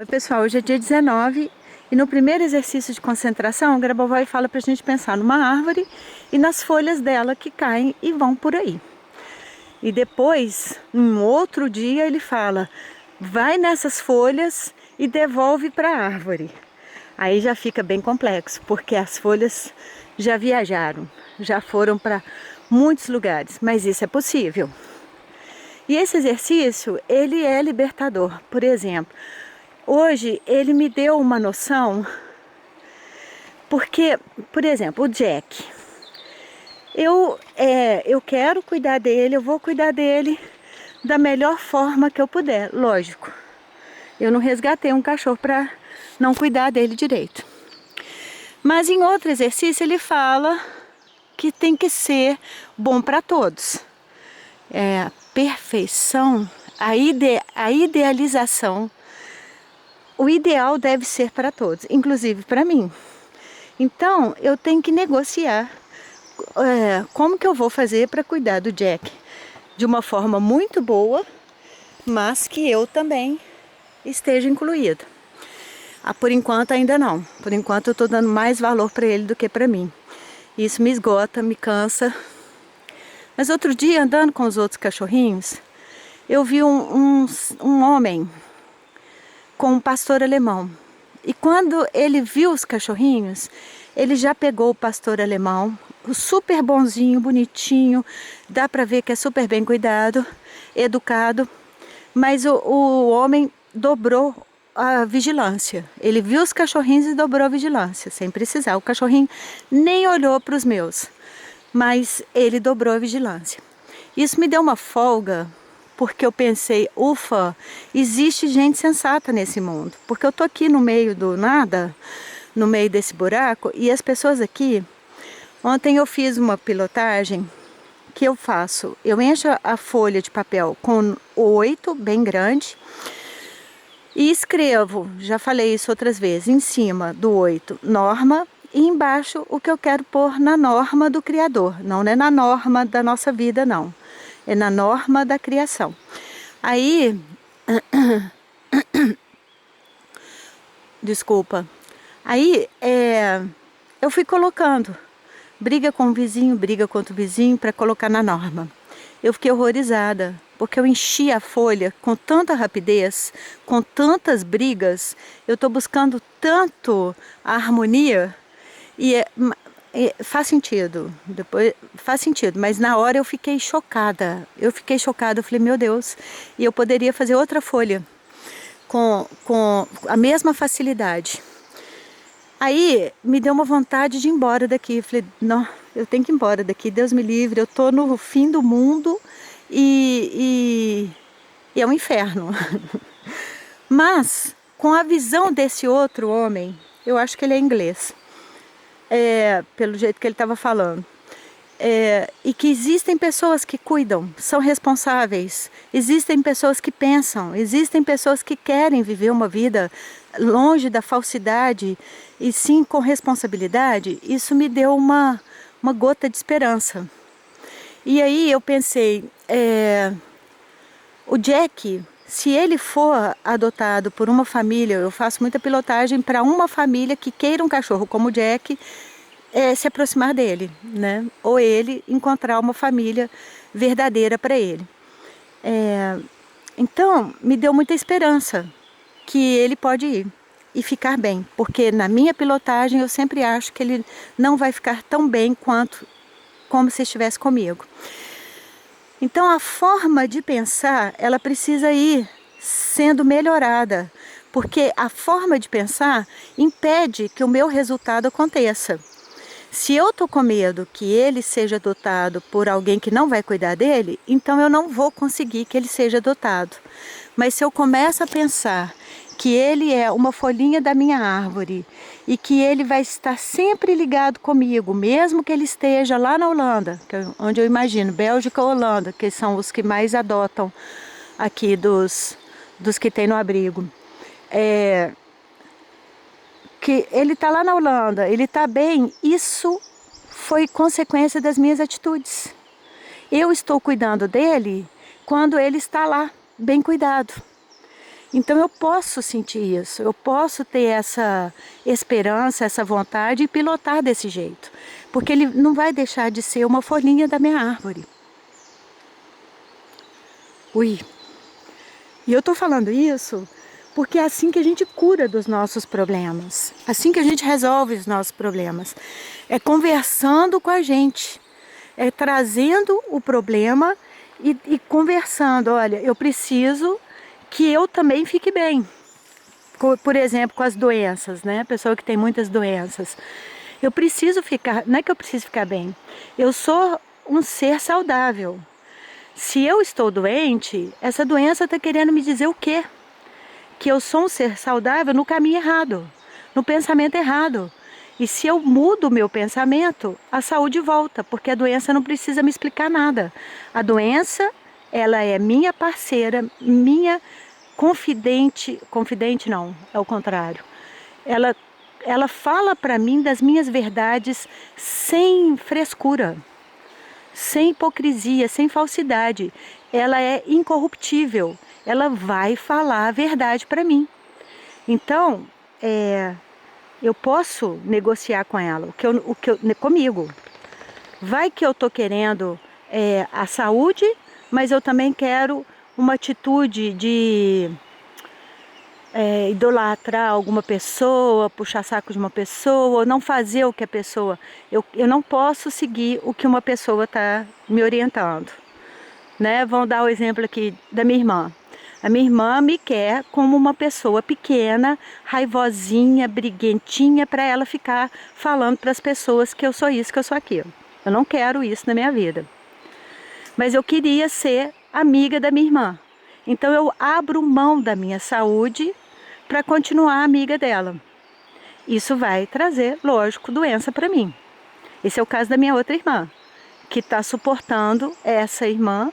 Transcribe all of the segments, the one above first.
Oi pessoal, hoje é dia 19 e no primeiro exercício de concentração o Grabovoi fala para a gente pensar numa árvore e nas folhas dela que caem e vão por aí. E depois, num outro dia, ele fala, vai nessas folhas e devolve para a árvore. Aí já fica bem complexo, porque as folhas já viajaram, já foram para muitos lugares, mas isso é possível. E esse exercício, ele é libertador. Por exemplo, hoje ele me deu uma noção, porque, por exemplo, o Jack, eu quero cuidar dele, eu vou cuidar dele da melhor forma que eu puder, lógico. Eu não resgatei um cachorro para não cuidar dele direito. Mas em outro exercício ele fala que tem que ser bom para todos. A perfeição, a idealização, o ideal deve ser para todos, inclusive para mim. Então, eu tenho que negociar como que eu vou fazer para cuidar do Jack de uma forma muito boa, mas que eu também esteja incluída. Por enquanto ainda não. Por enquanto eu estou dando mais valor para ele do que para mim. Isso me esgota, me cansa. Mas outro dia, andando com os outros cachorrinhos, eu vi um homem com um pastor alemão. E quando ele viu os cachorrinhos, ele já pegou o pastor alemão, o super bonzinho, bonitinho, dá para ver que é super bem cuidado, educado, mas o homem dobrou a vigilância. Ele viu os cachorrinhos e dobrou a vigilância, sem precisar. O cachorrinho nem olhou para os meus, mas ele dobrou a vigilância. Isso me deu uma folga, porque eu pensei, ufa, existe gente sensata nesse mundo. Porque eu tô aqui no meio do nada, no meio desse buraco, e as pessoas aqui... Ontem eu fiz uma pilotagem que eu faço. Eu encho a folha de papel com 8, bem grande, e escrevo, já falei isso outras vezes, em cima do 8, norma, e embaixo o que eu quero pôr na norma do Criador. Não é na norma da nossa vida, não. É na norma da criação. Aí, desculpa, aí eu fui colocando, briga com o vizinho, briga contra o vizinho para colocar na norma. Eu fiquei horrorizada, porque eu enchi a folha com tanta rapidez, com tantas brigas, eu estou buscando tanto a harmonia, e faz sentido, depois faz sentido, mas na hora eu fiquei chocada, eu falei, meu Deus, e eu poderia fazer outra folha com a mesma facilidade. Aí me deu uma vontade de ir embora daqui, eu falei, não, eu tenho que ir embora daqui, Deus me livre, eu tô no fim do mundo e é um inferno. Mas com a visão desse outro homem, eu acho que ele é inglês, pelo jeito que ele estava falando, e que existem pessoas que cuidam, são responsáveis, existem pessoas que pensam, existem pessoas que querem viver uma vida longe da falsidade e sim com responsabilidade. Isso me deu uma gota de esperança. E aí eu pensei, o Jack, se ele for adotado por uma família, eu faço muita pilotagem para uma família que queira um cachorro como o Jack, se aproximar dele, né? Ou ele encontrar uma família verdadeira para ele. Então, me deu muita esperança que ele pode ir e ficar bem, porque na minha pilotagem eu sempre acho que ele não vai ficar tão bem como se estivesse comigo. Então, a forma de pensar, ela precisa ir sendo melhorada, porque a forma de pensar impede que o meu resultado aconteça. Se eu estou com medo que ele seja adotado por alguém que não vai cuidar dele, então eu não vou conseguir que ele seja adotado. Mas se eu começo a pensar que ele é uma folhinha da minha árvore e que ele vai estar sempre ligado comigo, mesmo que ele esteja lá na Holanda, onde eu imagino, Bélgica ou Holanda, que são os que mais adotam aqui dos que tem no abrigo. Que ele está lá na Holanda, ele está bem, isso foi consequência das minhas atitudes. Eu estou cuidando dele quando ele está lá, bem cuidado. Então eu posso sentir isso, eu posso ter essa esperança, essa vontade e pilotar desse jeito. Porque ele não vai deixar de ser uma folhinha da minha árvore. Ui. E eu tô falando isso porque é assim que a gente cura dos nossos problemas. Assim que a gente resolve os nossos problemas. É conversando com a gente. É trazendo o problema e conversando. Olha, eu preciso que eu também fique bem. Por exemplo, com as doenças, né? Pessoa que tem muitas doenças. Eu preciso ficar, não é que eu preciso ficar bem. Eu sou um ser saudável. Se eu estou doente, essa doença está querendo me dizer o quê? Que eu sou um ser saudável no caminho errado, no pensamento errado. E se eu mudo o meu pensamento, a saúde volta, porque a doença não precisa me explicar nada. A doença, ela é minha parceira, minha confidente não, é o contrário. Ela fala para mim das minhas verdades sem frescura, sem hipocrisia, sem falsidade. Ela é incorruptível, ela vai falar a verdade para mim. Então, eu posso negociar com ela, comigo. Vai que eu estou querendo a saúde, mas eu também quero uma atitude de idolatrar alguma pessoa, puxar saco de uma pessoa, não fazer o que a pessoa... Eu não posso seguir o que uma pessoa está me orientando. Né? Vamos dar o exemplo aqui da minha irmã. A minha irmã me quer como uma pessoa pequena, raivosinha, briguentinha, para ela ficar falando para as pessoas que eu sou isso, que eu sou aquilo. Eu não quero isso na minha vida. Mas eu queria ser amiga da minha irmã. Então eu abro mão da minha saúde para continuar amiga dela. Isso vai trazer, lógico, doença para mim. Esse é o caso da minha outra irmã, que está suportando essa irmã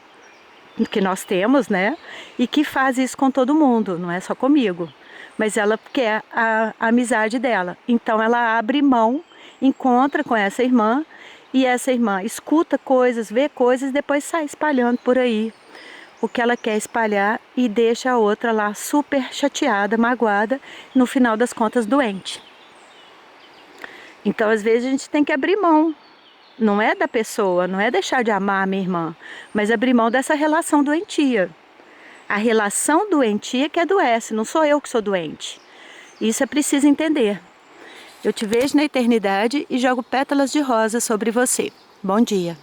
que nós temos, né? E que faz isso com todo mundo, não é só comigo. Mas ela quer a amizade dela. Então ela abre mão, encontra com essa irmã, e essa irmã escuta coisas, vê coisas, depois sai espalhando por aí o que ela quer espalhar e deixa a outra lá super chateada, magoada, no final das contas doente. Então às vezes a gente tem que abrir mão. Não é da pessoa, não é deixar de amar a minha irmã, mas abrir mão dessa relação doentia. A relação doentia que adoece, não sou eu que sou doente. Isso é preciso entender. Eu te vejo na eternidade e jogo pétalas de rosa sobre você. Bom dia.